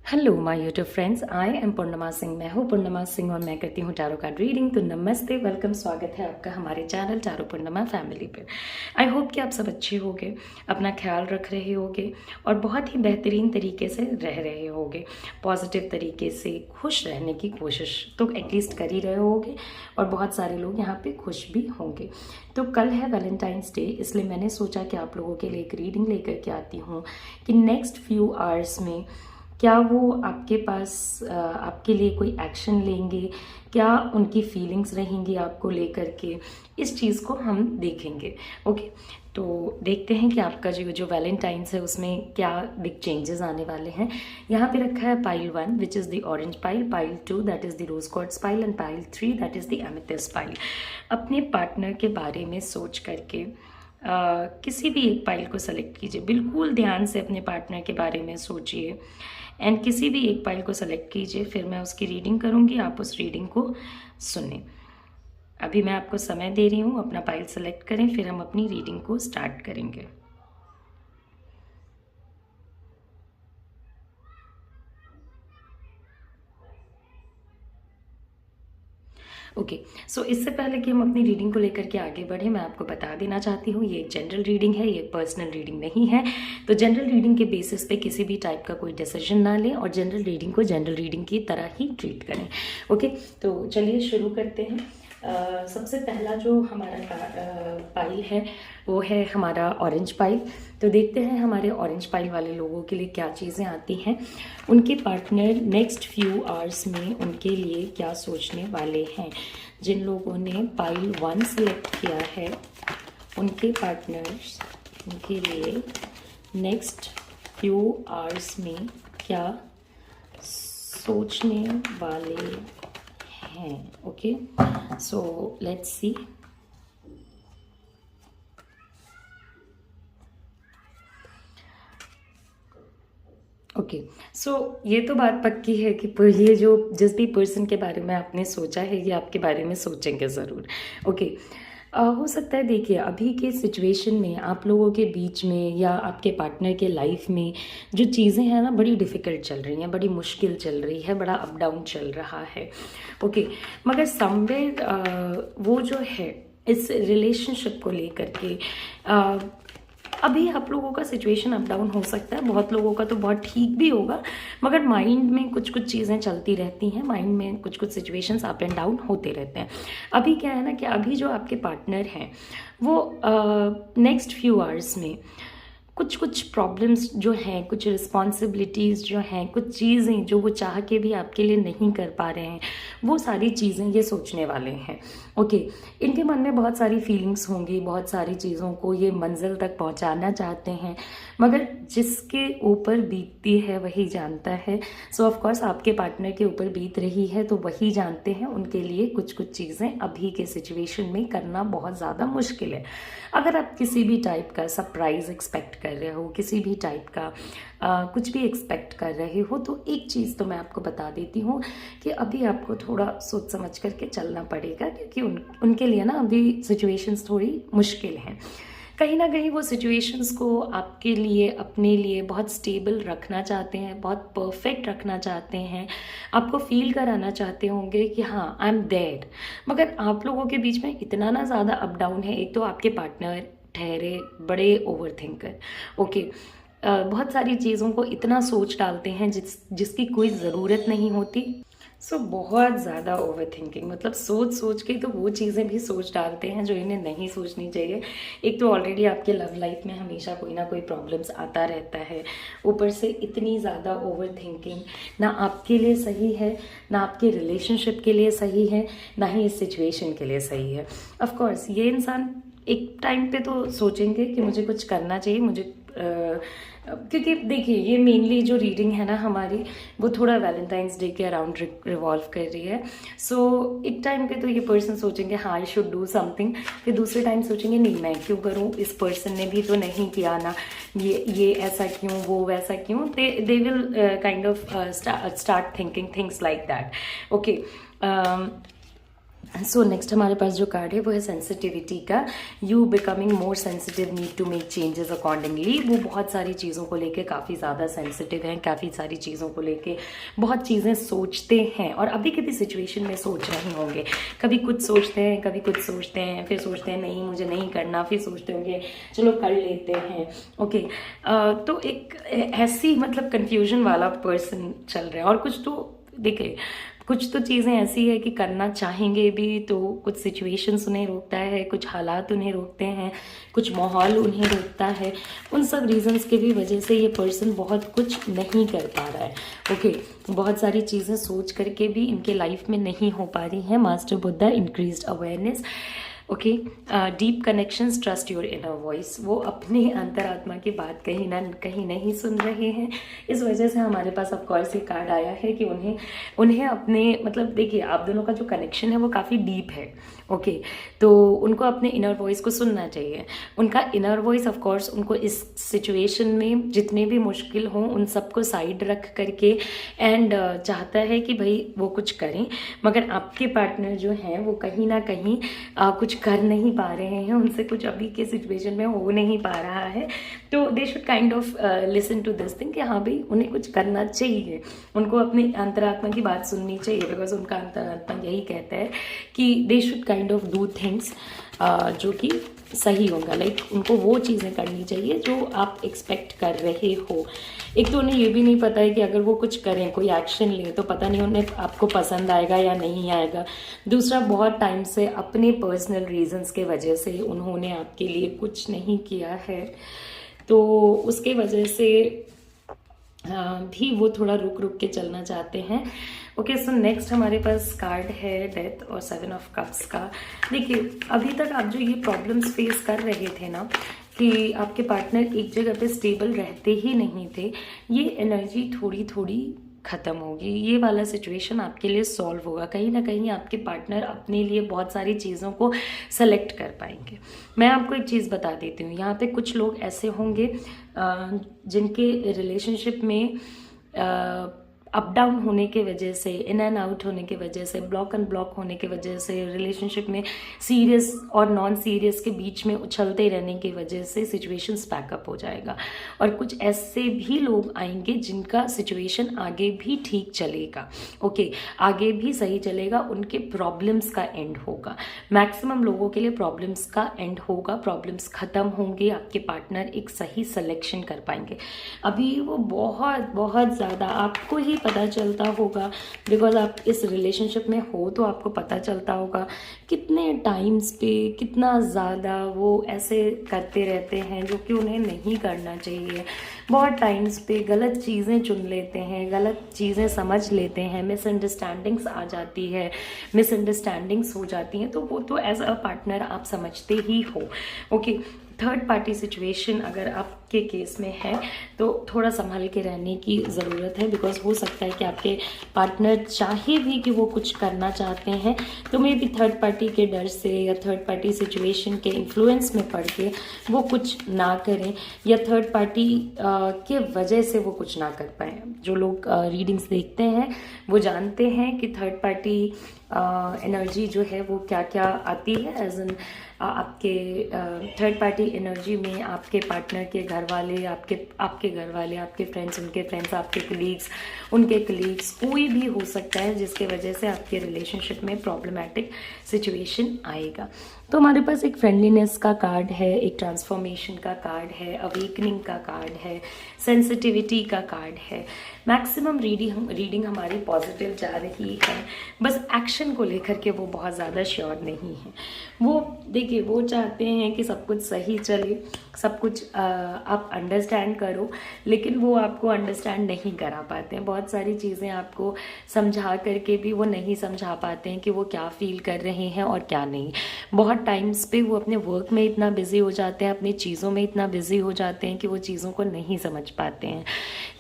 Hello my YouTube friends, I am Purnima Singh. मैं हूँ पूर्णिमा सिंह और मैं करती हूँ टैरो कार्ड रीडिंग। तो नमस्ते, वेलकम, स्वागत है आपका हमारे चैनल टैरो पूर्णिमा फैमिली पर। आई होप कि आप सब अच्छे होंगे, अपना ख्याल रख रहे होंगे और बहुत ही बेहतरीन तरीके से रह रहे होंगे। पॉजिटिव तरीके से खुश रहने की कोशिश तो एटलीस्ट कर ही रहे होंगे और बहुत सारे लोग यहाँ पे खुश भी होंगे। तो कल है वैलेंटाइंस डे, इसलिए मैंने सोचा कि आप लोगों के लिए एक रीडिंग लेकर के आती हूँ कि नेक्स्ट फ्यू आवर्स में क्या वो आपके पास आपके लिए कोई एक्शन लेंगे, क्या उनकी फीलिंग्स रहेंगी आपको लेकर के, इस चीज़ को हम देखेंगे। ओके, तो देखते हैं कि आपका जो वैलेंटाइंस है उसमें क्या बिग चेंजेस आने वाले हैं। यहाँ पे रखा है pile 1 which is the orange pile, pile 2 that is the rose quartz pile and pile 3 that is the amethyst pile. अपने पार्टनर के बारे में सोच करके किसी भी एक पाइल को सेलेक्ट कीजिए। बिल्कुल ध्यान से अपने पार्टनर के बारे में सोचिए एंड किसी भी एक पाइल को सेलेक्ट कीजिए। फिर मैं उसकी रीडिंग करूँगी, आप उस रीडिंग को सुनें। अभी मैं आपको समय दे रही हूँ, अपना पाइल सेलेक्ट करें, फिर हम अपनी रीडिंग को स्टार्ट करेंगे। ओके, सो इससे पहले कि हम अपनी रीडिंग को लेकर के आगे बढ़े, मैं आपको बता देना चाहती हूँ ये एक जनरल रीडिंग है, ये पर्सनल रीडिंग नहीं है। तो जनरल रीडिंग के बेसिस पे किसी भी टाइप का कोई डिसीजन ना लें और जनरल रीडिंग को जनरल रीडिंग की तरह ही ट्रीट करें। ओके, तो चलिए शुरू करते हैं। सबसे पहला जो हमारा पाइल है वो है हमारा ऑरेंज पाइल। तो देखते हैं हमारे ऑरेंज पाइल वाले लोगों के लिए क्या चीज़ें आती हैं, उनके पार्टनर नेक्स्ट फ्यू आवर्स में उनके लिए क्या सोचने वाले हैं। जिन लोगों ने पाइल 1 सेलेक्ट किया है उनके पार्टनर्स उनके लिए नेक्स्ट फ्यू आवर्स में क्या सोचने वाले हैं। Okay, so let's see. Okay, so ये तो बात पक्की है कि ये जो जिस भी पर्सन के बारे में आपने सोचा है ये आपके बारे में सोचेंगे ज़रूर। ओके, हो सकता है, देखिए अभी के सिचुएशन में आप लोगों के बीच में या आपके पार्टनर के लाइफ में जो चीज़ें हैं ना बड़ी डिफ़िकल्ट चल रही हैं, बड़ी मुश्किल चल रही है, बड़ा अप डाउन चल रहा है। ओके, मगर समवेयर वो जो है इस रिलेशनशिप को लेकर के अभी आप लोगों का सिचुएशन अप डाउन हो सकता है, बहुत लोगों का तो बहुत ठीक भी होगा, मगर माइंड में कुछ कुछ चीज़ें चलती रहती हैं, माइंड में कुछ कुछ सिचुएशंस अप एंड डाउन होते रहते हैं। अभी क्या है ना कि अभी जो आपके पार्टनर हैं वो नेक्स्ट फ्यू आवर्स में कुछ कुछ प्रॉब्लम्स जो हैं, कुछ रिस्पॉन्सिबिलिटीज़ जो हैं, कुछ चीज़ें जो वो चाह के भी आपके लिए नहीं कर पा रहे हैं, वो सारी चीज़ें ये सोचने वाले हैं। ओके, इनके मन में बहुत सारी फीलिंग्स होंगी, बहुत सारी चीज़ों को ये मंजिल तक पहुंचाना चाहते हैं, मगर जिसके ऊपर बीतती है वही जानता है। सो ऑफ कोर्स आपके पार्टनर के ऊपर बीत रही है तो वही जानते हैं। उनके लिए कुछ कुछ चीज़ें अभी के सिचुएशन में करना बहुत ज़्यादा मुश्किल है। अगर आप किसी भी टाइप का सरप्राइज़ एक्सपेक्ट कर रहे हो, किसी भी टाइप का कुछ भी एक्सपेक्ट कर रहे हो, तो एक चीज़ तो मैं आपको बता देती हूँ कि अभी आपको थोड़ा सोच समझ करके चलना पड़ेगा, क्योंकि उनके लिए ना अभी सिचुएशंस थोड़ी मुश्किल हैं। कहीं ना कहीं वो सिचुएशंस को आपके लिए, अपने लिए बहुत स्टेबल रखना चाहते हैं, बहुत परफेक्ट रखना चाहते हैं, आपको फील कराना चाहते होंगे कि हाँ आई एम देयर। मगर आप लोगों के बीच में इतना ना ज़्यादा अप डाउन है। एक तो आपके पार्टनर ठहरे बड़े ओवर थिंकर। ओके, बहुत सारी चीज़ों को इतना सोच डालते हैं जिसकी कोई ज़रूरत नहीं होती। बहुत ज़्यादा ओवर थिंकिंग, मतलब सोच सोच के तो वो चीज़ें भी सोच डालते हैं जो इन्हें नहीं सोचनी चाहिए। एक तो ऑलरेडी आपके लव लाइफ में हमेशा कोई ना कोई प्रॉब्लम्स आता रहता है, ऊपर से इतनी ज़्यादा ओवर थिंकिंग ना आपके लिए सही है, ना आपके रिलेशनशिप के लिए सही है, ना ही इस सिचुएशन के लिए सही है। ऑफ कोर्स ये इंसान एक टाइम पे तो सोचेंगे कि मुझे कुछ करना चाहिए, मुझे क्योंकि देखिए ये मेनली जो रीडिंग है ना हमारी वो थोड़ा वैलेंटाइंस डे के अराउंड रिवॉल्व कर रही है। एक टाइम पे तो ये पर्सन सोचेंगे हाँ आई शुड डू समथिंग, फिर दूसरे टाइम सोचेंगे नहीं मैं क्यों करूँ, इस पर्सन ने भी तो नहीं किया ना, ये ऐसा क्यों, वो वैसा क्यों। They will kind of start thinking things like that. Okay, so next हमारे पास जो कार्ड है वो है सेंसिटिविटी का। You becoming more sensitive, need to make changes accordingly. वो बहुत सारी चीज़ों को लेके काफ़ी ज़्यादा सेंसिटिव हैं, काफ़ी सारी चीज़ों को लेके बहुत चीज़ें सोचते हैं और अभी किसी सिचुएशन में सोच रहे होंगे। कभी कुछ सोचते हैं, कभी कुछ सोचते हैं, फिर सोचते हैं नहीं मुझे नहीं करना, फिर सोचते होंगे चलो कर लेते हैं। ओके, तो एक ऐसी मतलब कन्फ्यूजन वाला पर्सन चल रहा है। और कुछ तो देखिए, कुछ तो चीज़ें ऐसी है कि करना चाहेंगे भी तो कुछ सिचुएशंस उन्हें रोकता है, कुछ हालात उन्हें रोकते हैं, कुछ माहौल उन्हें रोकता है। उन सब रीजंस के भी वजह से ये पर्सन बहुत कुछ नहीं कर पा रहा है। ओके, बहुत सारी चीज़ें सोच करके भी इनके लाइफ में नहीं हो पा रही हैं। Master Buddha, increased awareness. Okay, deep connections, trust your inner voice. वो अपने अंतरात्मा की बात कहीं ना कहीं नहीं सुन रहे हैं। इस वजह से हमारे पास ऑफकोर्स ये कार्ड आया है कि उन्हें अपने मतलब देखिए, आप दोनों का जो कनेक्शन है वो काफ़ी डीप है। ओके, तो उनको अपने इनर वॉइस को सुनना चाहिए। उनका इनर वॉइस ऑफकोर्स उनको इस सिचुएशन में जितने भी मुश्किल हों उन सबको साइड रख करके एंड चाहता है कि भाई वो कुछ करें। मगर आपके पार्टनर जो हैं वो कहीं ना कहीं कुछ कर नहीं पा रहे हैं, उनसे कुछ अभी के सिचुएशन में हो नहीं पा रहा है। तो they should kind of listen to this thing कि हाँ भाई उन्हें कुछ करना चाहिए, उनको अपनी अंतरात्मा की बात सुननी चाहिए। बिकॉज उनका अंतरात्मा यही कहता है कि दे should kind of do things जो कि सही होगा। लाइक उनको वो चीज़ें करनी चाहिए जो आप एक्सपेक्ट कर रहे हो। एक तो उन्हें ये भी नहीं पता है कि अगर वो कुछ करें, कोई एक्शन लें, तो पता नहीं उन्हें आपको पसंद आएगा या नहीं आएगा। दूसरा, बहुत टाइम से अपने पर्सनल रीजंस के वजह से उन्होंने आपके लिए कुछ नहीं किया है, तो उसके वजह से भी वो थोड़ा रुक रुक के चलना चाहते हैं। ओके, सो नेक्स्ट हमारे पास कार्ड है डेथ और 7 ऑफ कप्स का। देखिए, अभी तक आप जो ये प्रॉब्लम्स फेस कर रहे थे ना कि आपके पार्टनर एक जगह पे स्टेबल रहते ही नहीं थे, ये एनर्जी थोड़ी थोड़ी ख़त्म होगी। ये वाला सिचुएशन आपके लिए सॉल्व होगा। कहीं ना कहीं आपके पार्टनर अपने लिए बहुत सारी चीज़ों को सेलेक्ट कर पाएंगे। मैं आपको एक चीज़ बता देती हूँ, यहाँ पे कुछ लोग ऐसे होंगे जिनके रिलेशनशिप में अप डाउन होने के वजह से, इन एंड आउट होने के वजह से, ब्लॉक एंड ब्लॉक होने के वजह से, रिलेशनशिप में सीरियस और नॉन सीरियस के बीच में उछलते रहने की वजह से सिचुएशंस पैकअप हो जाएगा। और कुछ ऐसे भी लोग आएंगे जिनका सिचुएशन आगे भी ठीक चलेगा। ओके, आगे भी सही चलेगा, उनके प्रॉब्लम्स का एंड होगा। मैक्सिमम लोगों के लिए प्रॉब्लम्स का एंड होगा, प्रॉब्लम्स ख़त्म होंगे, आपके पार्टनर एक सही सिलेक्शन कर पाएंगे। अभी वो बहुत बहुत ज़्यादा आपको ही पता चलता होगा, बिकॉज आप इस रिलेशनशिप में हो तो आपको पता चलता होगा कितने टाइम्स पे कितना ज़्यादा वो ऐसे करते रहते हैं जो कि उन्हें नहीं करना चाहिए। बहुत टाइम्स पे गलत चीज़ें चुन लेते हैं, गलत चीज़ें समझ लेते हैं, मिसअंडरस्टैंडिंग्स आ जाती है, मिसअंडरस्टैंडिंग्स हो जाती हैं, तो वो तो एज अ पार्टनर आप समझते ही हो। ओके, थर्ड पार्टी सिचुएशन अगर आपके केस में है तो थोड़ा संभाल के रहने की ज़रूरत है। बिकॉज हो सकता है कि आपके पार्टनर चाहे भी कि वो कुछ करना चाहते हैं, तो मे बी थर्ड पार्टी के डर से या थर्ड पार्टी सिचुएशन के इन्फ्लुएंस में पड़ के वो कुछ ना करें, या थर्ड पार्टी के वजह से वो कुछ ना कर पाएँ। जो लोग रीडिंग्स देखते हैं वो जानते हैं कि थर्ड पार्टी एनर्जी जो है वो क्या क्या आती है। एज एन आपके थर्ड पार्टी एनर्जी में आपके पार्टनर के घर वाले, आपके घर वाले, आपके फ्रेंड्स, उनके फ्रेंड्स, आपके कलीग्स, उनके कलीग्स, कोई भी हो सकता है जिसके वजह से आपके रिलेशनशिप में प्रॉब्लमैटिक सिचुएशन आएगा। तो हमारे पास एक फ्रेंडलीनेस का कार्ड है, एक ट्रांसफॉर्मेशन का कार्ड है, अवेकनिंग का कार्ड है, सेंसिटिविटी का कार्ड है। मैक्सिमम रीडिंग हमारी पॉजिटिव जा रही है, बस एक्शन को लेकर के वो बहुत ज़्यादा श्योर नहीं है। वो देखिए, वो चाहते हैं कि सब कुछ सही चले, सब कुछ आप अंडरस्टैंड करो, लेकिन वो आपको अंडरस्टैंड नहीं करा पाते हैं। बहुत सारी चीज़ें आपको समझा करके भी वो नहीं समझा पाते हैं कि वो क्या फील कर रहे हैं और क्या नहीं। बहुत टाइम्स पे वो अपने वर्क में इतना बिजी हो जाते हैं, अपनी चीज़ों में इतना बिजी हो जाते हैं कि वो चीज़ों को नहीं समझ पाते हैं।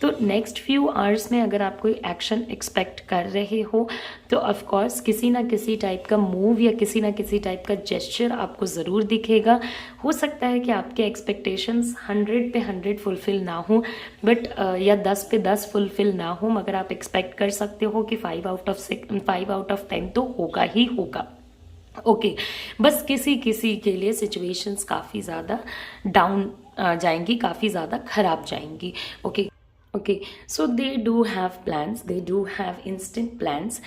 तो नेक्स्ट फ्यू आवर्स में अगर आप कोई एक्शन एक्सपेक्ट कर रहे हो तो ऑफकोर्स किसी ना किसी टाइप का मूव या किसी ना किसी टाइप का जेस्चर आपको ज़रूर दिखेगा। हो सकता है कि आपके एक्सपेक्टेशंस 100 पे 100 फुलफिल ना हो, बट या 10 पे 10 फुलफिल ना हो, मगर आप एक्सपेक्ट कर सकते हो कि 5 आउट ऑफ 10 तो होगा ही होगा। ओके, बस किसी किसी के लिए सिचुएशंस काफ़ी ज़्यादा डाउन जाएंगी, काफ़ी ज़्यादा खराब जाएंगी। Okay, okay, so they do have plans, they do have instant plans,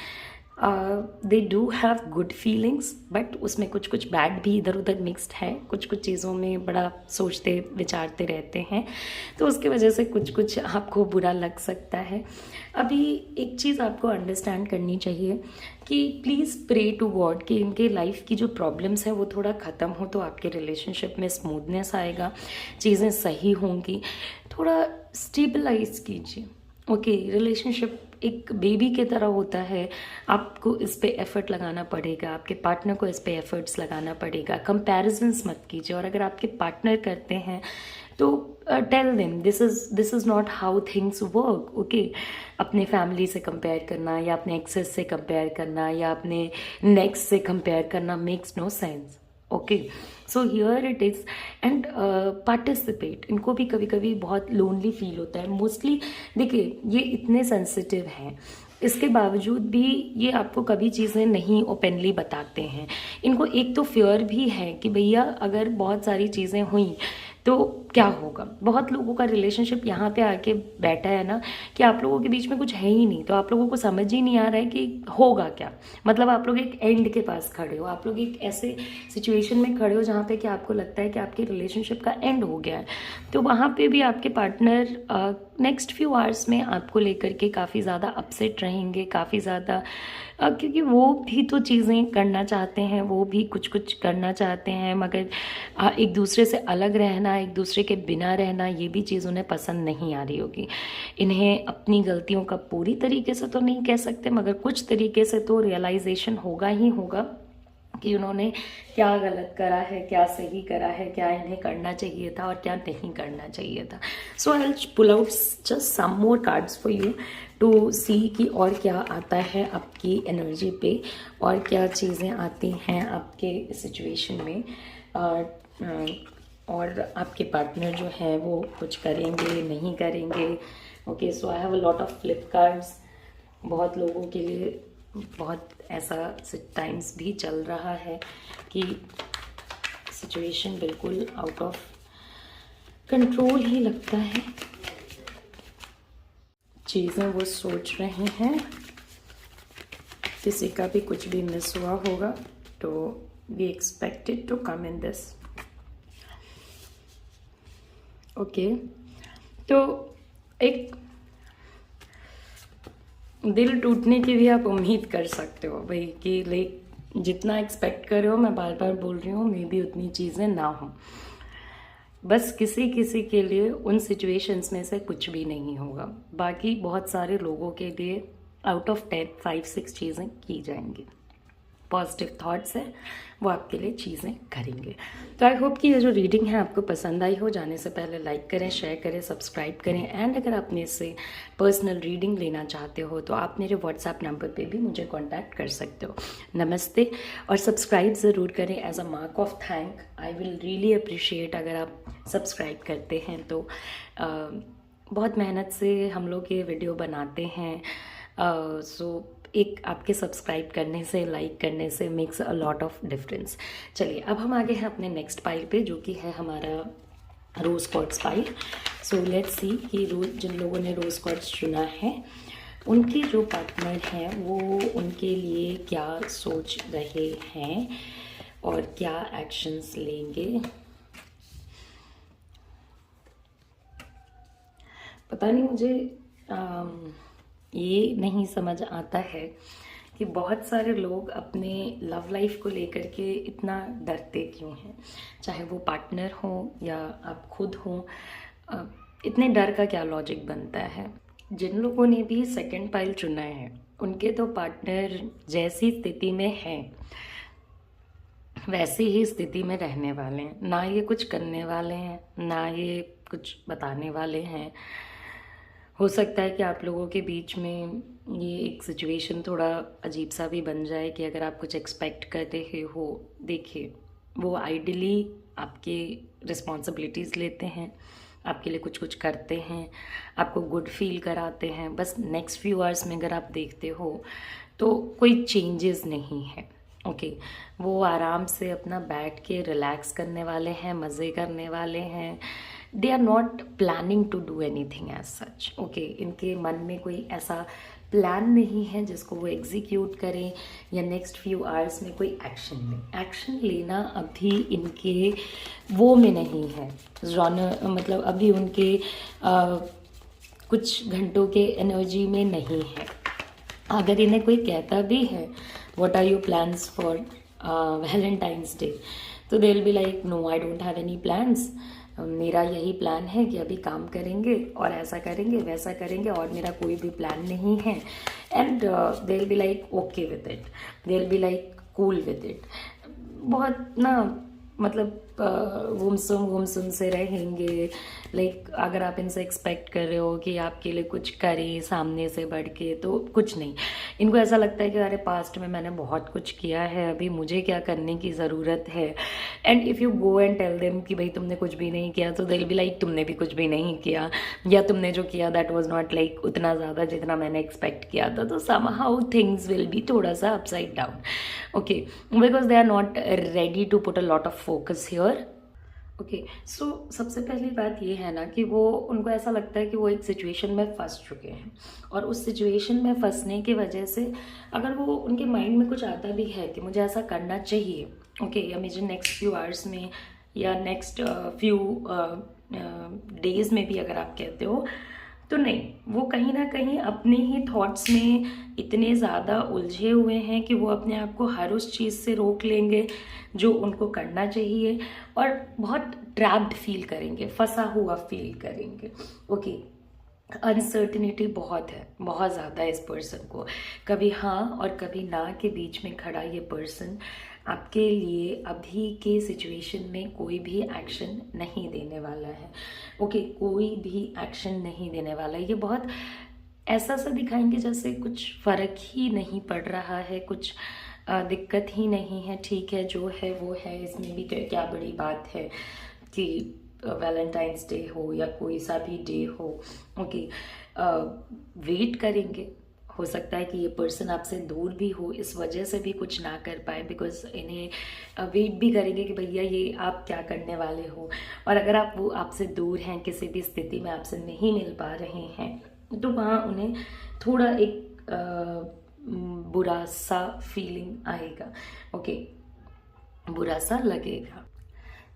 they do have good feelings, but उसमें कुछ कुछ बैड भी इधर उधर मिक्सड है, कुछ कुछ चीज़ों में बड़ा सोचते विचारते रहते हैं, तो उसकी वजह से कुछ कुछ आपको बुरा लग सकता है। अभी एक चीज़ आपको अंडरस्टैंड करनी चाहिए कि प्लीज़ प्रे टू गॉड कि इनके लाइफ की जो प्रॉब्लम्स हैं वो थोड़ा ख़त्म हो, तो आपके रिलेशनशिप में स्मूथनेस आएगा, चीज़ें सही होंगी। थोड़ा स्टेबलाइज कीजिए। ओके, रिलेशनशिप एक बेबी की तरह होता है, आपको इस पे एफर्ट लगाना पड़ेगा, आपके पार्टनर को इस पे एफर्ट्स लगाना पड़ेगा। कंपैरिजंस मत कीजिए, और अगर आपके पार्टनर करते हैं तो tell them this is not how things work. Okay, अपने फैमिली से कंपेयर करना या अपने एक्सेस से कंपेयर करना या अपने नेक्स्ट से कंपेयर करना makes no sense. Okay, so here it is, and participate. इनको भी कभी कभी बहुत लोनली फील होता है मोस्टली। देखिए, ये इतने सेंसिटिव हैं, इसके बावजूद भी ये आपको कभी चीज़ें नहीं ओपनली बताते हैं। इनको एक तो फियर भी है कि भैया अगर बहुत सारी चीज़ें हुई तो क्या होगा। बहुत लोगों का रिलेशनशिप यहाँ पे आके बैठा है ना कि आप लोगों के बीच में कुछ है ही नहीं, तो आप लोगों को समझ ही नहीं आ रहा है कि होगा क्या। मतलब आप लोग एक एंड के पास खड़े हो, आप लोग एक ऐसे सिचुएशन में खड़े हो जहाँ पे कि आपको लगता है कि आपके रिलेशनशिप का एंड हो गया है। तो वहाँ पे भी आपके पार्टनर नेक्स्ट फ्यू आवर्स में आपको लेकर के काफ़ी ज़्यादा अपसेट रहेंगे, काफ़ी ज़्यादा क्योंकि वो भी तो चीज़ें करना चाहते हैं, वो भी कुछ कुछ करना चाहते हैं, मगर एक दूसरे से अलग रहना, एक दूसरे के बिना रहना, ये भी चीज़ उन्हें पसंद नहीं आ रही होगी। इन्हें अपनी गलतियों का पूरी तरीके से तो नहीं कह सकते, मगर कुछ तरीके से तो रियलाइजेशन होगा ही होगा कि उन्होंने क्या गलत करा है, क्या सही करा है, क्या इन्हें करना चाहिए था और क्या नहीं करना चाहिए था। So I will pull out just some more cards for you to see कि और क्या आता है आपकी एनर्जी पे, और क्या चीज़ें आती हैं आपके सिचुएशन में, और आपके पार्टनर जो है वो कुछ करेंगे नहीं करेंगे। Okay, so I have a lot of flip cards. बहुत लोगों के लिए बहुत ऐसा टाइम्स भी चल रहा है कि सिचुएशन बिल्कुल आउट ऑफ कंट्रोल ही लगता है, चीज़ें वो सोच रहे हैं, किसी का भी कुछ भी मिस हुआ होगा, तो we expected to come in this. Okay, तो एक दिल टूटने की भी आप उम्मीद कर सकते हो भाई कि लाइक जितना एक्सपेक्ट कर रहे हो, मैं बार बार बोल रही हूँ, मे बी उतनी चीज़ें ना हो। बस किसी किसी के लिए उन सिचुएशंस में से कुछ भी नहीं होगा, बाकी बहुत सारे लोगों के लिए आउट ऑफ 10 5-6 चीज़ें की जाएंगी। पॉजिटिव थॉट्स है, वो आपके लिए चीज़ें करेंगे। तो आई होप कि ये जो रीडिंग है आपको पसंद आई हो। जाने से पहले लाइक करें, शेयर करें, सब्सक्राइब करें, एंड अगर आप मेरे से पर्सनल रीडिंग लेना चाहते हो तो आप मेरे व्हाट्सएप नंबर पे भी मुझे कांटेक्ट कर सकते हो। नमस्ते, और सब्सक्राइब ज़रूर करें as a mark of thank. I will really appreciate अगर आप सब्सक्राइब करते हैं तो। बहुत मेहनत से हम लोग ये वीडियो बनाते हैं, सो एक आपके सब्सक्राइब करने से, लाइक करने से makes a lot of difference. चलिए, अब हम आगे हैं अपने नेक्स्ट पाइल पे, जो कि है हमारा rose quartz pile. So let's see कि जिन लोगों ने रोज़ क्वार्ट्स चुना है उनके जो पार्टनर हैं वो उनके लिए क्या सोच रहे हैं और क्या एक्शंस लेंगे। पता नहीं, मुझे ये नहीं समझ आता है कि बहुत सारे लोग अपने लव लाइफ को लेकर के इतना डरते क्यों हैं, चाहे वो पार्टनर हो या आप खुद हो। इतने डर का क्या लॉजिक बनता है। जिन लोगों ने भी सेकंड पाइल चुना है उनके तो पार्टनर जैसी स्थिति में है वैसी ही स्थिति में रहने वाले हैं, ना ये कुछ करने वाले हैं, ना ये कुछ बताने वाले हैं। हो सकता है कि आप लोगों के बीच में ये एक सिचुएशन थोड़ा अजीब सा भी बन जाए कि अगर आप कुछ एक्सपेक्ट कर रहे हो, देखिए वो आइडियली आपके रिस्पॉन्सिबिलिटीज़ लेते हैं, आपके लिए कुछ कुछ करते हैं, आपको गुड फील कराते हैं। बस नेक्स्ट फ्यू आवर्स में अगर आप देखते हो तो कोई चेंजेस नहीं है। ओके, वो आराम से अपना बैठ के रिलैक्स करने वाले हैं, मज़े करने वाले हैं। They are not planning to do anything as such. Okay, इनके मन में कोई ऐसा प्लान नहीं है जिसको वो एग्जीक्यूट करें या नेक्स्ट फ्यू आवर्स में कोई एक्शन लें। एक्शन लेना अभी इनके वो में नहीं है, जॉनर मतलब अभी उनके कुछ घंटों के एनर्जी में नहीं है। अगर इन्हें कोई कहता भी है what are your plans for Valentine's day, तो they will be like no I don't have any plans. मेरा यही प्लान है कि अभी काम करेंगे और ऐसा करेंगे वैसा करेंगे और मेरा कोई भी प्लान नहीं है। And they will be like okay with it, they will be like cool with it. बहुत ना मतलब गुमसुम से रहेंगे। लाइक अगर आप इनसे एक्सपेक्ट कर रहे हो कि आपके लिए कुछ करें सामने से बढ़ के, तो कुछ नहीं। इनको ऐसा लगता है कि अरे पास्ट में मैंने बहुत कुछ किया है, अभी मुझे क्या करने की ज़रूरत है। And if you go and tell them कि भाई तुमने कुछ भी नहीं किया, तो दे विल बी लाइक तुमने भी कुछ भी नहीं किया, या तुमने जो किया दैट वाज नॉट लाइक उतना ज़्यादा जितना मैंने एक्सपेक्ट किया था। तो समहाउ थिंग्स विल बी थोड़ा सा upside down. Okay, because they are not ready to put a lot of focus here. Okay, so सबसे पहली बात ये है ना कि वो उनको ऐसा लगता है कि वो एक सिचुएशन में फंस चुके हैं, और उस सिचुएशन में फंसने की वजह से अगर वो उनके माइंड में कुछ आता भी है कि मुझे ऐसा करना चाहिए, ओके, या मुझे नेक्स्ट फ्यू आवर्स में या नेक्स्ट फ्यू डेज में भी अगर आप कहते हो, तो नहीं, वो कहीं ना कहीं अपने ही थॉट्स में इतने ज़्यादा उलझे हुए हैं कि वो अपने आप को हर उस चीज़ से रोक लेंगे जो उनको करना चाहिए, और बहुत ट्रैप्ड फील करेंगे, फंसा हुआ फील करेंगे। ओके, अनसर्टिनिटी बहुत है, बहुत ज़्यादा इस पर्सन को। कभी हाँ और कभी ना के बीच में खड़ा ये पर्सन आपके लिए अभी के सिचुएशन में कोई भी एक्शन नहीं देने वाला है। ओके, कोई भी एक्शन नहीं देने वाला है। ये बहुत ऐसा सा दिखाएंगे जैसे कुछ फ़र्क ही नहीं पड़ रहा है, कुछ दिक्कत ही नहीं है, ठीक है जो है वो है, इसमें भी क्या बड़ी बात है कि वैलेंटाइंस डे हो या कोई सा भी डे हो। ओके, वेट करेंगे। हो सकता है कि ये पर्सन आपसे दूर भी हो, इस वजह से भी कुछ ना कर पाए, बिकॉज इन्हें वेट भी करेंगे कि भैया ये आप क्या करने वाले हो। और अगर आप वो आपसे दूर हैं, किसी भी स्थिति में आपसे नहीं मिल पा रहे हैं, तो वहाँ उन्हें थोड़ा एक बुरा सा फीलिंग आएगा। ओके, बुरा सा लगेगा।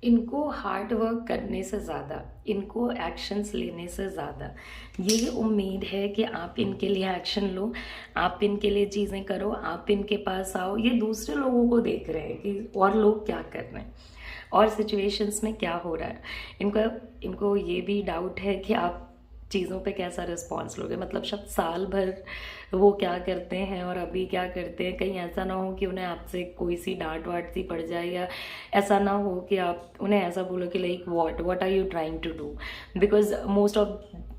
इनको हार्ड वर्क करने से ज़्यादा, इनको एक्शंस लेने से ज़्यादा ये उम्मीद है कि आप इनके लिए एक्शन लो, आप इनके लिए चीज़ें करो, आप इनके पास आओ। ये दूसरे लोगों को देख रहे हैं कि और लोग क्या कर रहे हैं और सिचुएशंस में क्या हो रहा है। इनको ये भी डाउट है कि आप चीज़ों पे कैसा रिस्पॉन्स लोगे। मतलब शायद साल भर वो क्या करते हैं और अभी क्या करते हैं, कहीं ऐसा ना हो कि उन्हें आपसे कोई सी डांट वाट सी पड़ जाए, या ऐसा ना हो कि आप उन्हें ऐसा बोलो कि like what are you trying to do, because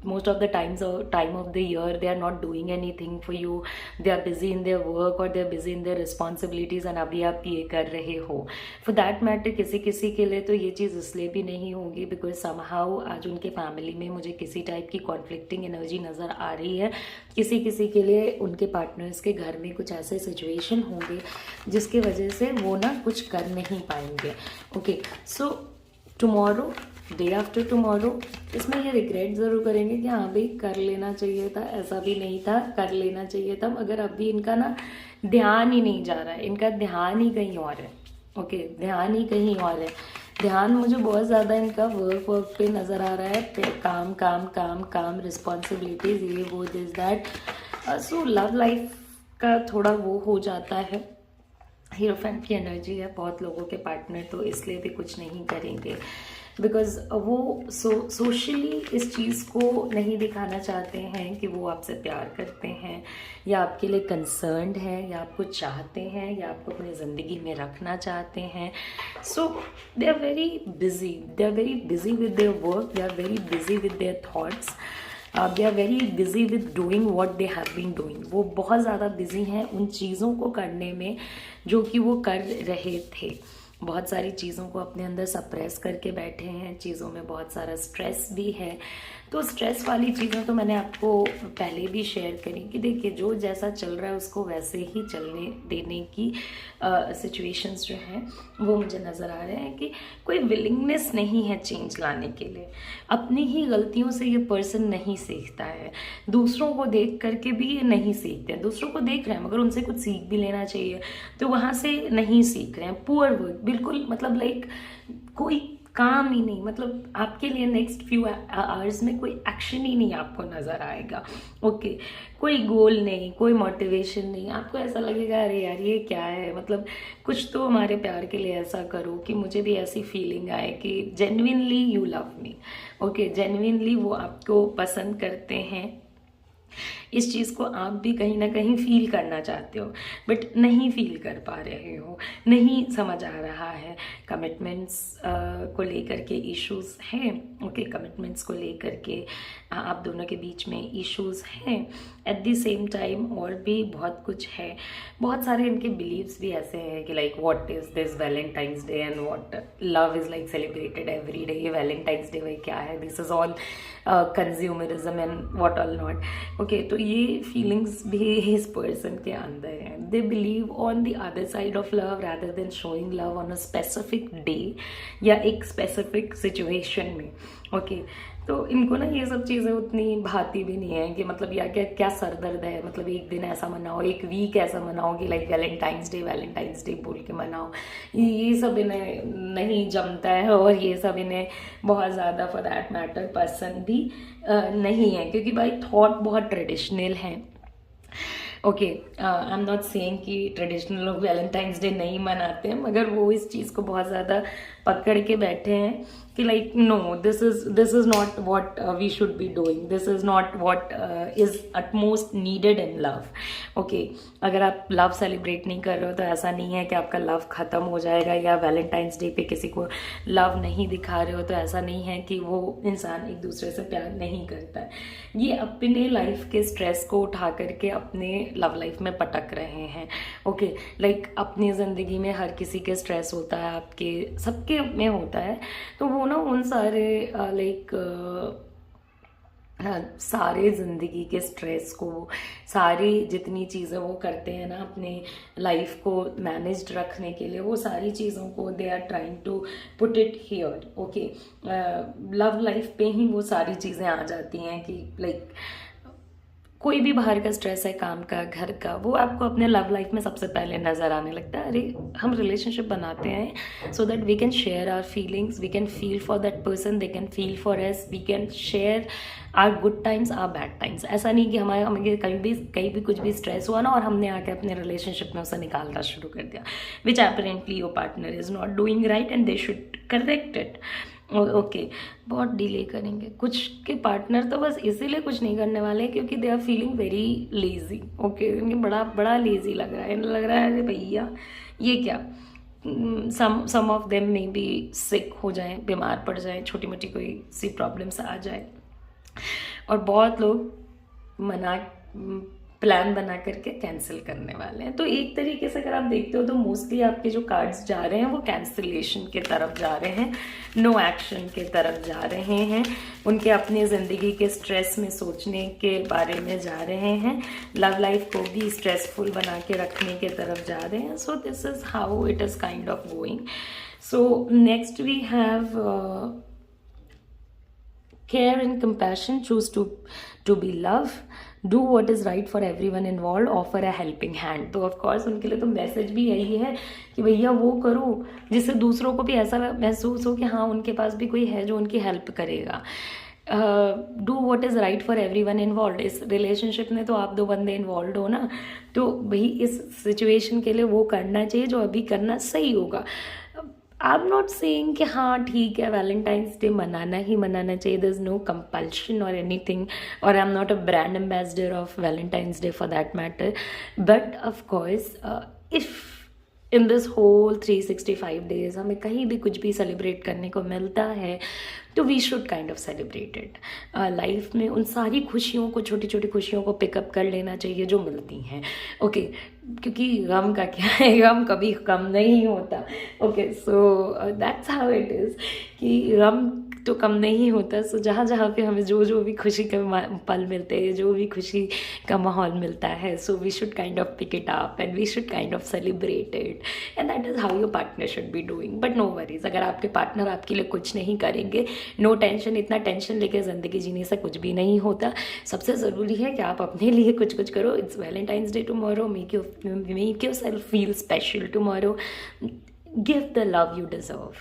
most of the time of the year they are not doing anything for you, they are busy in their work or they are busy in their responsibilities, and अभी आप ये कर रहे हो। for that matter किसी के लिए तो ये चीज़ इसलिए भी नहीं होगी बिकॉज somehow आज उनके फैमिली में मुझे किसी टाइप की कॉन्फ्लिक्टिंग एनर्जी नज़र आ रही है। किसी के लिए उनके पार्टनर्स के घर में कुछ ऐसे सिचुएशन होंगे जिसकी वजह से वो ना कुछ कर नहीं पाएंगे। Okay, so tomorrow, day after tomorrow, इसमें ये रिग्रेट ज़रूर करेंगे कि हाँ भाई कर लेना चाहिए था, ऐसा भी नहीं था, कर लेना चाहिए था, मगर अभी इनका ना ध्यान ही नहीं जा रहा है, इनका ध्यान ही कहीं और है। ओके, ध्यान ही कहीं और है। ध्यान मुझे बहुत ज़्यादा इनका वर्क पे नज़र आ रहा है, काम काम काम काम, रिस्पॉन्सिबिलिटीज़, ये वो this that. So love life का थोड़ा वो हो जाता है। हीरोफेंट की एनर्जी है बहुत लोगों के पार्टनर, तो इसलिए भी कुछ नहीं करेंगे बिकॉज वो सोशली इस चीज़ को नहीं दिखाना चाहते हैं कि वो आपसे प्यार करते हैं या आपके लिए कंसर्न्ड हैं या आपको चाहते हैं या आपको अपनी ज़िंदगी में रखना चाहते हैं। So they are very busy, with their work, they are very busy with their thoughts, they are very busy with doing what they have been doing. वो बहुत ज़्यादा बिजी हैं उन चीज़ों को करने में जो कि वो कर रहे थे। बहुत सारी चीज़ों को अपने अंदर सप्रेस करके बैठे हैं, चीज़ों में बहुत सारा स्ट्रेस भी है। तो स्ट्रेस वाली चीज़ें तो मैंने आपको पहले भी शेयर करी कि देखिए जो जैसा चल रहा है उसको वैसे ही चलने देने की सिचुएशंस जो हैं वो मुझे नज़र आ रहे हैं कि कोई विलिंगनेस नहीं है चेंज लाने के लिए। अपनी ही गलतियों से ये पर्सन नहीं सीखता है, दूसरों को देख करके भी ये नहीं सीखते हैं। दूसरों को देख रहे हैं मगर उनसे कुछ सीख भी लेना चाहिए, तो वहाँ से नहीं सीख रहे हैं। पुअर वर्क, बिल्कुल मतलब लाइक कोई काम ही नहीं, मतलब आपके लिए नेक्स्ट फ्यू आवर्स में कोई एक्शन ही नहीं आपको नज़र आएगा। ओके, कोई गोल नहीं, कोई मोटिवेशन नहीं, आपको ऐसा लगेगा अरे यार ये क्या है, मतलब कुछ तो हमारे प्यार के लिए ऐसा करो कि मुझे भी ऐसी फीलिंग आए कि genuinely you love me. Okay, genuinely वो आपको पसंद करते हैं। इस चीज़ को आप भी कहीं ना कहीं फील करना चाहते हो बट नहीं फील कर पा रहे हो, नहीं समझ आ रहा है। कमिटमेंट्स को लेकर के इश्यूज हैं। ओके, कमिटमेंट्स को लेकर के आप दोनों के बीच में इश्यूज हैं। एट द सेम टाइम और भी बहुत कुछ है। बहुत सारे इनके बिलीव्स भी ऐसे हैं कि like what is this Valentine's day and what love is like celebrated every day. ये वैलेंटाइंस डे भाई क्या है, this is all consumerism and what all not. Okay, तो ये फीलिंग्स भी इस पर्सन के अंदर हैं। They believe on the other side of love rather than showing love on a specific day या एक स्पेसिफिक सिचुएशन में। ओके, तो इनको ना ये सब चीज़ें उतनी भाती भी नहीं है कि मतलब या क्या क्या सरदर्द है, मतलब एक दिन ऐसा मनाओ, एक वीक ऐसा मनाओ कि लाइक वैलेंटाइंस डे बोल के मनाओ। ये सब इन्हें नहीं जमता है और ये सब इन्हें बहुत ज़्यादा फॉर दैट मैटर पसंद भी नहीं है, क्योंकि भाई थॉट बहुत ट्रेडिशनल है। Okay, I am not saying कि ट्रेडिशनल लोग वैलेंटाइंस डे नहीं मनाते हैं, मगर वो इस चीज़ को बहुत ज़्यादा पकड़ के बैठे हैं कि like no, this is not what we should be doing, this is not what is utmost needed in love. Okay, अगर आप लव सेलिब्रेट नहीं कर रहे हो तो ऐसा नहीं है कि आपका लव ख़त्म हो जाएगा, या वैलेंटाइंस डे पे किसी को लव नहीं दिखा रहे हो तो ऐसा नहीं है कि वो इंसान एक दूसरे से प्यार नहीं करता है। ये अपने लाइफ के स्ट्रेस को उठा करके अपने लव लाइफ में पटक रहे हैं। ओके, लाइक अपनी ज़िंदगी में हर किसी के स्ट्रेस होता है, आपके सबके में होता है, तो वो ना उन सारे लाइक सारे ज़िंदगी के स्ट्रेस को, सारी जितनी चीज़ें वो करते हैं ना अपने लाइफ को मैनेज्ड रखने के लिए, वो सारी चीज़ों को they are trying to put it here. Okay, love life पे ही वो सारी चीज़ें आ जाती हैं कि लाइक कोई भी बाहर का स्ट्रेस है, काम का, घर का, वो आपको अपने लव लाइफ में सबसे पहले नज़र आने लगता है। अरे हम रिलेशनशिप बनाते हैं so that we can share our feelings, we can feel for that person, they can feel for us, we can share our good times, our bad times. ऐसा नहीं कि हमें कहीं भी कुछ भी स्ट्रेस हुआ ना और हमने आके अपने रिलेशनशिप में उसे निकालना शुरू कर दिया, which apparently your partner is not doing right and they should correct it. Okay, बहुत डिले करेंगे। कुछ के पार्टनर तो बस इसीलिए कुछ नहीं करने वाले क्योंकि they are feeling very lazy. Okay, उनके बड़ा लेजी लग रहा है, लग रहा है अरे भैया ये क्या। सम ऑफ देम में भी सिक हो जाएं, बीमार पड़ जाएं, छोटी मोटी कोई सी प्रॉब्लम्स आ जाए, और बहुत लोग प्लान बना करके कैंसिल करने वाले हैं। तो एक तरीके से अगर आप देखते हो तो मोस्टली आपके जो कार्ड्स जा रहे हैं वो कैंसिलेशन के तरफ जा रहे हैं, नो एक्शन के तरफ जा रहे हैं, उनके अपनी ज़िंदगी के स्ट्रेस में सोचने के बारे में जा रहे हैं, लव लाइफ को भी स्ट्रेसफुल बना के रखने के तरफ जा रहे हैं। So this is how it is kind of going. So next we have care and compassion, choose to be love, do what is right for everyone involved, offer a helping hand। तो of course उनके लिए तो message भी यही है कि भैया वो करो जिससे दूसरों को भी ऐसा महसूस हो कि हाँ उनके पास भी कोई है जो उनकी हेल्प करेगा। Do what is right for every one involve. इस रिलेशनशिप में तो आप दो बंदे इन्वॉल्व हो ना, तो भाई इस सिचुएशन के लिए वो करना चाहिए जो अभी करना सही होगा। आई एम नॉट सेइंग कि हाँ ठीक है वैलेंटाइंस डे मनाना ही मनाना चाहिए, देयर इज़ नो कंपल्शन और एनीथिंग, और I am not a brand ambassador of Valentine's Day for that matter, but of course if in this whole 365 days हमें कहीं भी कुछ भी सेलिब्रेट करने को मिलता है, तो we should kind of celebrate it. Life में उन सारी खुशियों को, छोटी छोटी खुशियों को पिकअप कर लेना चाहिए जो मिलती हैं। ओके, क्योंकि गम का क्या है, गम कभी कम नहीं होता। Okay, so that's how it is कि गम तो कम नहीं होता। सो जहाँ जहाँ पे हमें जो जो भी खुशी के पल मिलते हैं, जो भी खुशी का माहौल मिलता है, so we should kind of pick it up and we should kind of celebrate it, and that is how your partner should be doing. But no worries, अगर आपके पार्टनर आपके लिए कुछ नहीं करेंगे, नो टेंशन। इतना टेंशन लेके ज़िंदगी जीने से कुछ भी नहीं होता। सबसे ज़रूरी है कि आप अपने लिए कुछ कुछ करो। It's Valentine's day tomorrow, make your self feel special tomorrow. Give the love you deserve.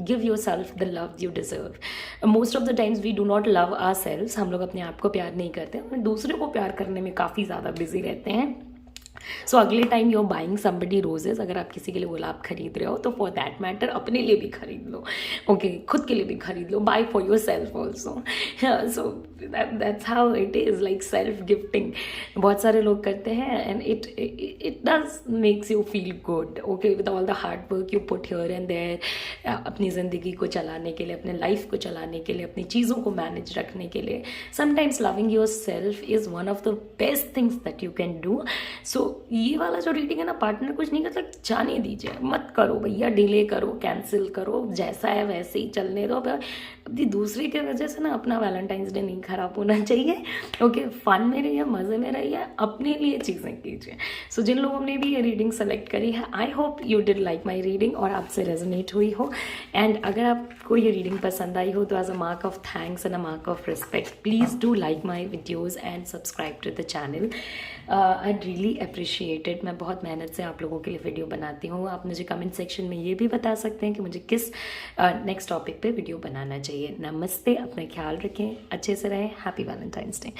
Give yourself the love you deserve. Most of the times we do not love ourselves. हम लोग अपने आप को प्यार नहीं करते, हम दूसरे को प्यार करने में काफ़ी ज़्यादा बिजी रहते हैं। सो अगले time you are buying somebody roses, अगर आप किसी के लिए गुलाब खरीद रहे हो तो फॉर दैट मैटर अपने लिए भी खरीद लो। ओके, खुद के लिए भी खरीद लो, buy for yourself also. So that's how it is, like self gifting बहुत सारे लोग करते हैं, and it does makes you feel good. Okay, with all the hard work you put here and there, अपनी ज़िंदगी को चलाने के लिए, अपने लाइफ को चलाने के लिए, अपनी चीज़ों को मैनेज रखने के लिए, sometimes loving yourself is one of the best things that you can do. So ये वाला जो रीडिंग है ना, पार्टनर कुछ नहीं करता, जाने दीजिए, मत करो भैया, डिले करो, कैंसिल करो, जैसा है वैसे ही चलने दो। अपनी दूसरे की वजह से ना अपना वैलेंटाइंस डे नहीं खराब होना चाहिए। ओके, फन में रहिए, मज़े में रहिए, अपने लिए चीज़ें कीजिए। सो जिन लोगों ने भी ये रीडिंग सेलेक्ट करी है, I hope you did like my reading और आपसे रेजोनेट हुई हो। एंड अगर आपको ये रीडिंग पसंद आई हो तो as a mark of thanks and a mark of respect, please do like my videos and subscribe to the channel. I really appreciated. मैं बहुत मेहनत से आप लोगों के लिए वीडियो बनाती हूँ। आप मुझे कमेंट सेक्शन में ये भी बता सकते हैं कि मुझे किस नेक्स्ट टॉपिक पे वीडियो बनाना चाहिए। नमस्ते, अपना ख्याल रखें, अच्छे से रहें, happy Valentine's day.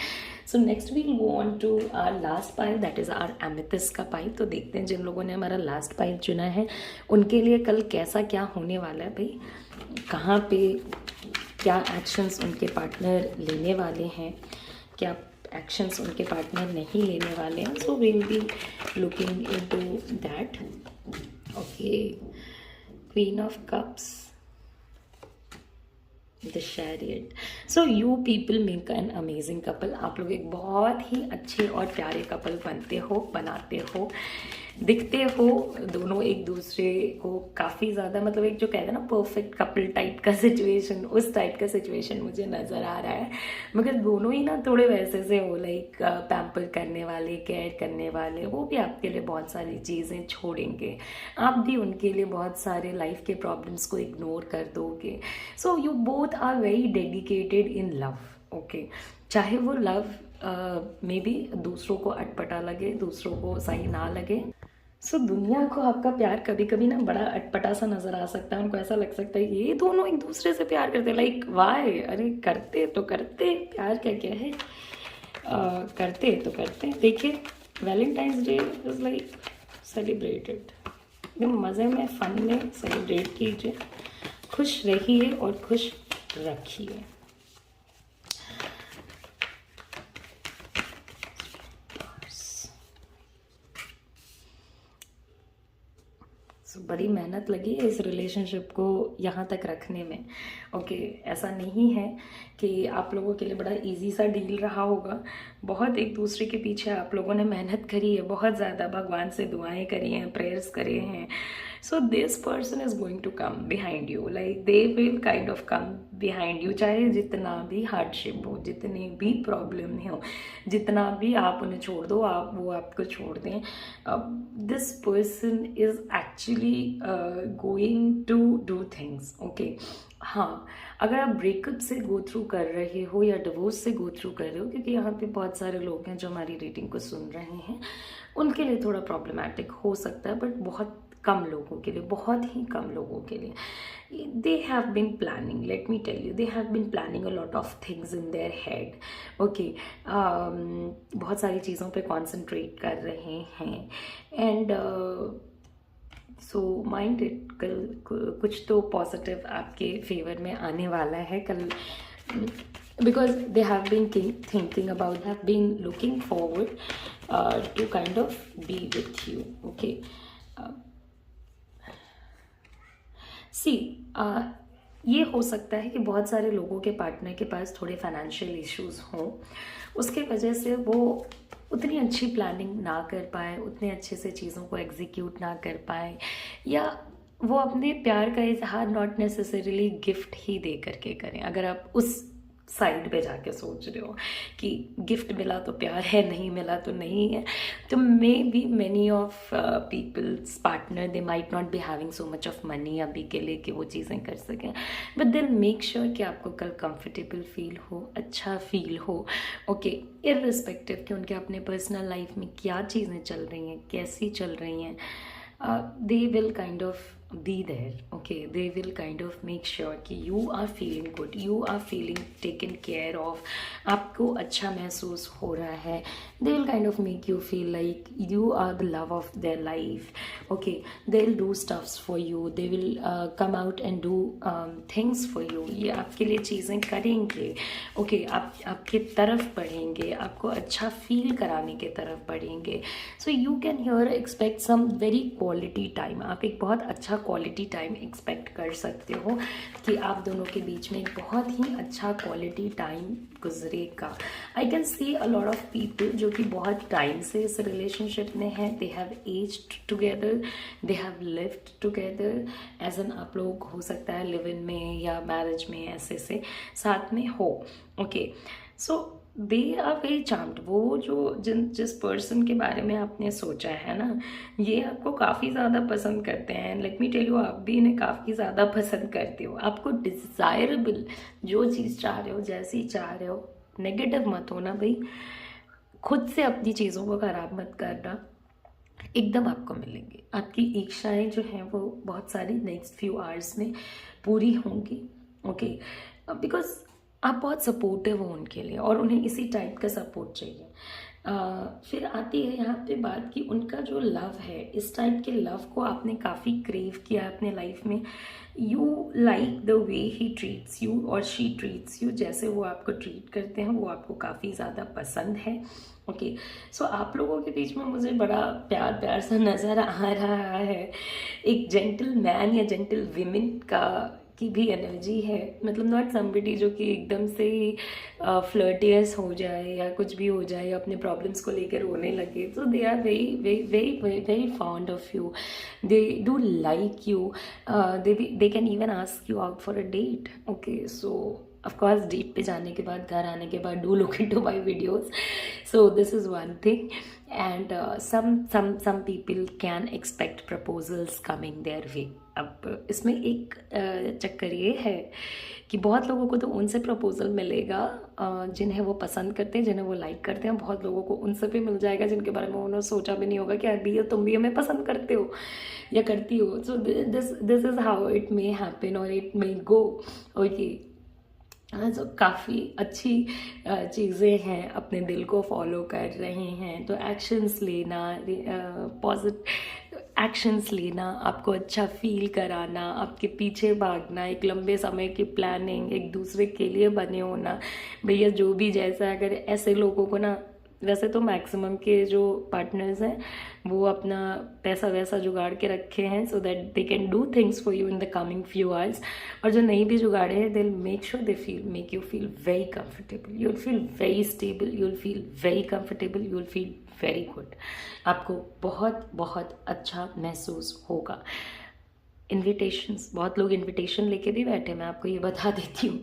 So next we'll go on to our last pile, that is our amethyst का पाइल। तो देखते हैं जिन लोगों ने हमारा लास्ट पाइल चुना है उनके लिए कल कैसा क्या होने वाला है भाई, कहाँ पे क्या एक्शंस उनके पार्टनर लेने वाले हैं, क्या एक्शंस उनके पार्टनर नहीं लेने वाले हैं। So we will be looking into that. Okay, queen of cups, the chariot. So you people make an amazing couple. आप लोग एक बहुत ही अच्छे और प्यारे कपल बनाते हो, दिखते हो। दोनों एक दूसरे को काफ़ी ज़्यादा, मतलब एक जो कहते हैं ना परफेक्ट कपल टाइप का सिचुएशन, उस टाइप का सिचुएशन मुझे नज़र आ रहा है। मगर दोनों ही ना थोड़े वैसे से हो, लाइक पैम्पर करने वाले, केयर करने वाले। वो भी आपके लिए बहुत सारी चीज़ें छोड़ेंगे, आप भी उनके लिए बहुत सारे लाइफ के प्रॉब्लम्स को इग्नोर कर दोगे। So you both are very dedicated in love. Okay, चाहे वो लव मे बी दूसरों को अटपटा लगे, दूसरों को सही ना लगे। सो दुनिया को आपका प्यार कभी कभी ना बड़ा अटपटा सा नज़र आ सकता है। उनको ऐसा लग सकता है ये दोनों एक दूसरे से प्यार करते, लाइक वाई, अरे करते तो करते, प्यार क्या क्या है, करते तो करते। देखिए, Valentine's day is like celebrated, एकदम मज़े में, फन में सेलिब्रेट कीजिए, खुश रहिए और खुश रखिए। बड़ी मेहनत लगी है इस रिलेशनशिप को यहाँ तक रखने में। ओके, ऐसा नहीं है कि आप लोगों के लिए बड़ा इजी सा डील रहा होगा। बहुत एक दूसरे के पीछे आप लोगों ने मेहनत करी है, बहुत ज़्यादा भगवान से दुआएं करी हैं, प्रेयर्स करे हैं। So this person is going to come behind you, like they will kind of come behind you. चाहे जितना भी हार्डशिप हो, जितनी भी प्रॉब्लम हो, जितना भी आप उन्हें छोड़ दो, आप वो आपको छोड़ दें, this person is actually going to do things. Okay, हाँ, अगर आप ब्रेकअप से गो थ्रू कर रहे हो या डिवोर्स से गो थ्रू कर रहे हो, क्योंकि यहाँ पे बहुत सारे लोग हैं जो हमारी रीडिंग को सुन रहे हैं, उनके लिए थोड़ा प्रॉब्लमैटिक हो सकता है, बट बहुत कम लोगों के लिए, बहुत ही कम लोगों के लिए। They have been planning, let me tell you, they have been planning a lot of things in their head. Okay, बहुत सारी चीज़ों पे कॉन्सेंट्रेट कर रहे हैं, एंड सो माइंड इट, कल कुछ तो पॉजिटिव आपके फेवर में आने वाला है कल, because they have been thinking about, have been looking forward to kind of be with you. Okay, सी ये हो सकता है कि बहुत सारे लोगों के पार्टनर के पास थोड़े फाइनेंशियल इश्यूज हों, उसके वजह से वो उतनी अच्छी प्लानिंग ना कर पाए, उतने अच्छे से चीज़ों को एग्जीक्यूट ना कर पाए, या वो अपने प्यार का इजहार नॉट नेसेसरीली गिफ्ट ही दे करके करें। अगर आप उस साइड पे जाके सोच रहे हो कि गिफ्ट मिला तो प्यार है, नहीं मिला तो नहीं है, तो maybe many of people's partner they might not be having so much of money अभी के लिए कि वो चीज़ें कर सकें, बट देन मेक श्योर कि आपको कल कंफर्टेबल फील हो, अच्छा फील हो, ओके, इररिस्पेक्टिव कि उनके अपने पर्सनल लाइफ में क्या चीज़ें चल रही हैं, कैसी चल रही हैं, they will kind of be there, okay, they will kind of make sure कि you are feeling good, you are feeling taken care of, आपको अच्छा महसूस हो रहा है, they will kind of make you feel like you are the love of their life, okay, they will do stuffs for you, they will come out and do things for you, ये आपके लिए चीज़ें करेंगे, okay, आपके तरफ बढ़ेंगे, आपको अच्छा फील कराने के तरफ बढ़ेंगे, so you can here expect some very quality time, आप एक बहुत अच्छा क्वालिटी टाइम एक्सपेक्ट कर सकते हो कि आप दोनों के बीच में एक बहुत ही अच्छा क्वालिटी टाइम गुजरेगा। I can see a lot of people जो कि बहुत टाइम से इस रिलेशनशिप में है, they have aged together, they have lived together as an, आप लोग हो सकता है लिव इन में या मैरिज में ऐसे से साथ में हो, okay, so they are very charmed. वो जो जिस पर्सन के बारे में आपने सोचा है ना, ये आपको काफ़ी ज़्यादा पसंद करते हैं, लेट मी टेल यू, आप भी इन्हें काफ़ी ज़्यादा पसंद करते हो, आपको डिज़ायरेबल जो चीज़ चाह रहे हो, जैसी चाह रहे हो, नेगेटिव मत होना भाई, खुद से अपनी चीज़ों को ख़राब मत करना, एकदम आपको मिलेंगे। आपकी इच्छाएं जो हैं वो बहुत सारी नेक्स्ट फ्यू आवर्स में पूरी होंगी, ओके, बिकॉज आप बहुत सपोर्टिव हो उनके लिए और उन्हें इसी टाइप का सपोर्ट चाहिए। फिर आती है यहाँ पे बात कि उनका जो लव है, इस टाइप के लव को आपने काफ़ी क्रेव किया अपने लाइफ में, you like the way he treats you और शी ट्रीट्स यू, जैसे वो आपको ट्रीट करते हैं वो आपको काफ़ी ज़्यादा पसंद है, ओके, सो आप लोगों के बीच में मुझे बड़ा प्यार प्यार सा नज़र आ रहा है, एक जेंटल मैन या जेंटल विमेन का की भी एनर्जी है, मतलब नॉट समबडी जो कि एकदम से ही फ्लर्टियस हो जाए या कुछ भी हो जाए, अपने प्रॉब्लम्स को लेकर रोने लगे, तो they are very very very very fond of you, they do like you, they can even ask you out for a date, okay, so of course date पे जाने के बाद, घर आने के बाद, do look into my videos, so this is one thing, and some people can expect proposals coming their way। अब इसमें एक चक्कर ये है कि बहुत लोगों को तो उनसे प्रपोजल मिलेगा जिन्हें वो पसंद करते हैं, जिन्हें वो लाइक करते हैं, बहुत लोगों को उनसे भी मिल जाएगा जिनके बारे में उन्होंने सोचा भी नहीं होगा कि अभी तुम भी हमें पसंद करते हो या करती हो, सो this is how it may happen और इट मे गो, ओके, जो काफ़ी अच्छी चीज़ें हैं, अपने दिल को फॉलो कर रहे हैं, तो एक्शंस लेना, एक्शंस लेना, आपको अच्छा फील कराना, आपके पीछे भागना, एक लंबे समय की प्लानिंग, एक दूसरे के लिए बने होना, भैया जो भी जैसा है, अगर ऐसे लोगों को ना, वैसे तो मैक्सिमम के जो पार्टनर्स हैं वो अपना पैसा वैसा जुगाड़ के रखे हैं so that they can do things for you in the coming few hours, और जो नहीं भी जुगाड़े हैं they will make sure they make you feel very comfortable, you will feel very stable, you will feel very comfortable, you will feel very good, आपको बहुत बहुत अच्छा महसूस होगा। इन्विटेशंस, बहुत लोग इन्विटेशन लेके भी बैठे, मैं आपको ये बता देती हूँ,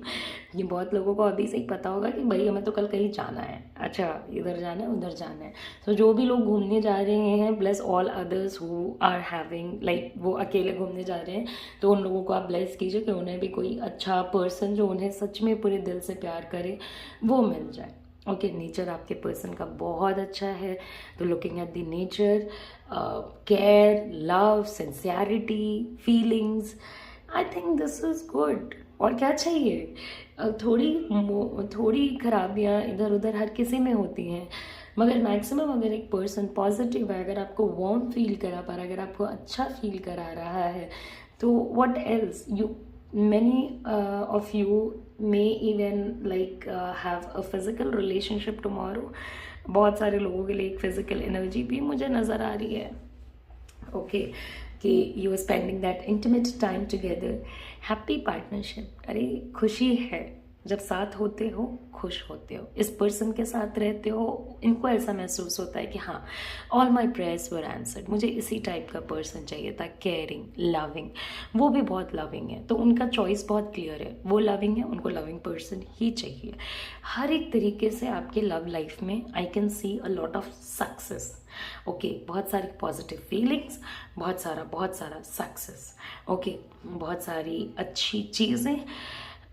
ये बहुत लोगों को अभी से ही पता होगा कि भाई हमें तो कल कहीं जाना है, अच्छा इधर जाना है उधर जाना है, तो जो भी लोग घूमने जा रहे हैं, bless all others who are having like वो अकेले घूमने जा रहे हैं, तो उन लोगों को आप ब्लेस कीजिए कि उन्हें भी कोई अच्छा पर्सन जो उन्हें सच में पूरे दिल से प्यार करे वो मिल जाए, ओके, नेचर आपके पर्सन का बहुत अच्छा है, तो looking at the nature, care, love, sincerity, feelings, I think this is good, और क्या चाहिए, थोड़ी खराबियाँ इधर उधर हर किसी में होती हैं, मगर मैक्सिमम अगर एक पर्सन पॉजिटिव है, अगर आपको वार्म फील करा पा रहा है, अगर आपको अच्छा फील करा रहा है, तो what else, you many of you may even like have a physical relationship tomorrow, बहुत सारे लोगों के लिए एक फिजिकल एनर्जी भी मुझे नज़र आ रही है, ओके, कि you are spending that intimate time together, happy partnership. अरे खुशी है जब साथ होते हो, खुश होते हो, इस पर्सन के साथ रहते हो, इनको ऐसा महसूस होता है कि हाँ, all my prayers were answered. मुझे इसी टाइप का पर्सन चाहिए था, केयरिंग, लविंग। वो भी बहुत लविंग है, तो उनका चॉइस बहुत क्लियर है, वो लविंग है, उनको लविंग पर्सन ही चाहिए। हर एक तरीके से आपके लव लाइफ में आई can see a lot of success. Okay, बहुत सारी पॉजिटिव फीलिंग्स, बहुत सारा सक्सेस। ओके, बहुत सारी अच्छी चीज़ें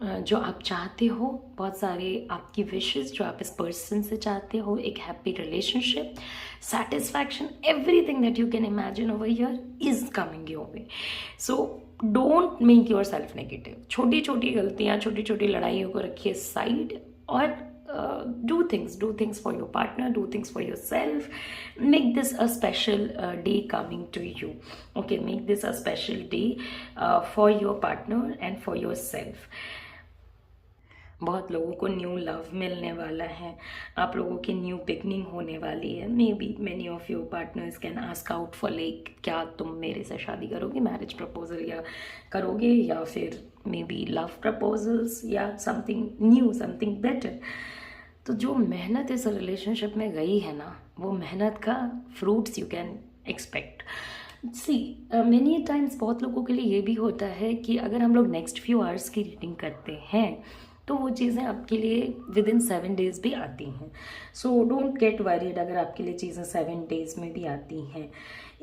जो आप चाहते हो, बहुत सारे आपकी विशेस जो आप इस पर्सन से चाहते हो, एक happy relationship, satisfaction, everything that you can imagine over here is coming your way. So don't make your self negative. छोटी छोटी गलतियाँ, छोटी छोटी लड़ाइयों को रखिए साइड और do things for your partner, do things for yourself. Make this a special day coming to you. Okay, make this a special day for your partner and for yourself. बहुत लोगों को न्यू लव मिलने वाला है, आप लोगों की new beginning होने वाली है। May be many of your partners can ask out for like, क्या तुम मेरे से शादी करोगे, मैरिज प्रपोजल या करोगे, या फिर मे बी लव प्रपोजल्स या समथिंग न्यू, समथिंग बेटर। तो जो मेहनत इस रिलेशनशिप में गई है ना, वो मेहनत का fruits you can expect. See many times बहुत लोगों के लिए ये भी होता है कि अगर हम लोग नेक्स्ट फ्यू आवर्स की रीडिंग करते हैं तो वो चीज़ें आपके लिए विद इन 7 days भी आती हैं। सो डोंट गेट वरीड अगर आपके लिए चीज़ें 7 days में भी आती हैं।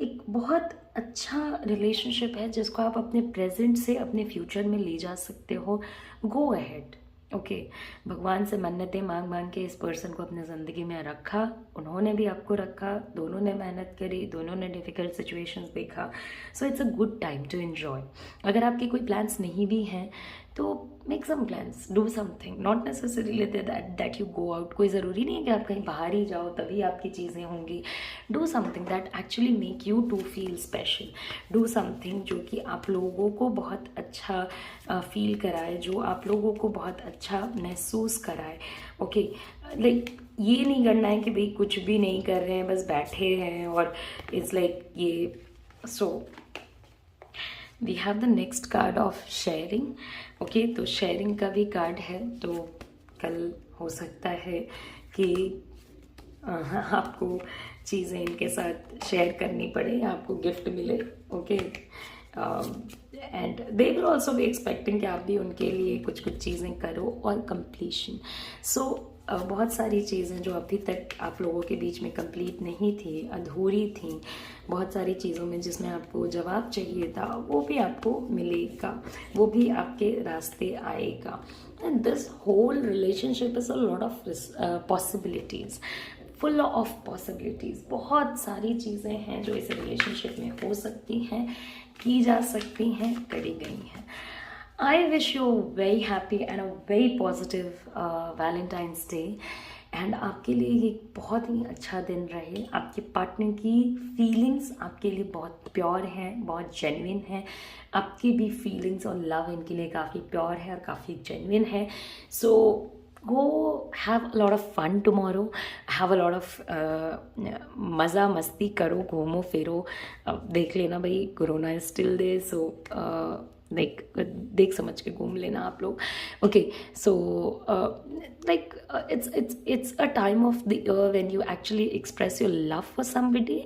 एक बहुत अच्छा रिलेशनशिप है जिसको आप अपने प्रेजेंट से अपने फ्यूचर में ले जा सकते हो। Go ahead. ओके, भगवान से मन्नतें मांग मांग के इस पर्सन को अपने ज़िंदगी में रखा, उन्होंने भी आपको रखा, दोनों ने मेहनत करी, दोनों ने डिफ़िकल्ट सिचुएशंस देखा। So it's a good time to enjoy. अगर आपके कोई प्लान्स नहीं भी हैं तो make some plans, do something, not necessarily that you go out. कोई ज़रूरी नहीं है कि आप कहीं बाहर ही जाओ तभी आपकी चीज़ें होंगी। Do something that actually make you to feel special. Do something जो कि आप लोगों को बहुत अच्छा फील कराए, जो आप लोगों को बहुत अच्छा महसूस कराए। ओके, लाइक ये नहीं करना है कि भाई कुछ भी नहीं कर रहे हैं, बस बैठे हैं और इट्स लाइक ये। So we have the next card of sharing. Okay, तो शेयरिंग का भी कार्ड है, तो कल हो सकता है कि आपको चीज़ें इनके साथ शेयर करनी पड़े, आपको गिफ्ट मिले। Okay, and they will also be expecting कि आप भी उनके लिए कुछ कुछ चीज़ें करो। और कंप्लीशन, सो बहुत सारी चीज़ें जो अभी तक आप लोगों के बीच में कंप्लीट नहीं थी, अधूरी थी, बहुत सारी चीज़ों में जिसमें आपको जवाब चाहिए था, वो भी आपको मिलेगा, वो भी आपके रास्ते आएगा। And this whole relationship is a lot of possibilities, full of possibilities. बहुत सारी चीज़ें हैं जो इस रिलेशनशिप में हो सकती हैं, की जा सकती हैं, करी गई हैं। I wish you very happy and a very positive Valentine's Day. And आपके लिए ये बहुत ही अच्छा दिन रहे। आपके पार्टनर की फीलिंग्स आपके लिए बहुत प्योर हैं, बहुत जेन्युइन हैं। आपकी भी फीलिंग्स और लव इनके लिए काफ़ी प्योर है और काफ़ी जेन्युइन है। सो go have a lot of fun tomorrow, have a lot of मज़ा मस्ती करो, घूमो फिरो। देख लेना भाई, कोरोना इज स्टिल देयर, सो देख समझ के घूम लेना आप लोग। Okay, so like it's a time of the year when you actually express your love for somebody.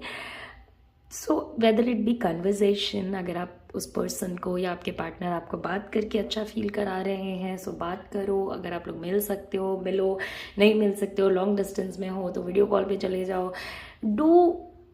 So whether it be conversation, अगर आप उस पर्सन को या आपके पार्टनर आपको बात करके अच्छा फील करा रहे हैं, सो बात करो। अगर आप लोग मिल सकते हो मिलो, नहीं मिल सकते हो, लॉन्ग डिस्टेंस में हो तो वीडियो कॉल पे चले जाओ। Do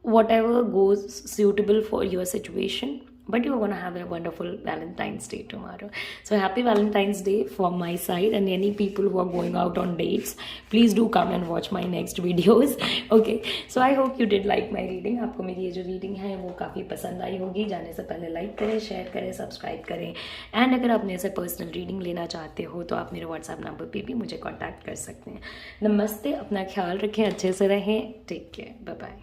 what ever goes suitable for your situation, but you're gonna have a wonderful Valentine's Day tomorrow. So happy Valentine's Day from my side, and any people who are going out on dates, please do come and watch my next videos. Okay, so I hope you did like my reading. आपको मेरी ये जो reading है वो काफ़ी पसंद आई होगी। जाने से पहले लाइक करें, शेयर करें, सब्सक्राइब करें। एंड अगर आप मेरे से पर्सनल रीडिंग लेना चाहते हो तो आप मेरे व्हाट्सएप नंबर पे भी मुझे कॉन्टैक्ट कर सकते हैं। नमस्ते, अपना ख्याल रखें, अच्छे से रहें, टेक केयर, बाय बाय।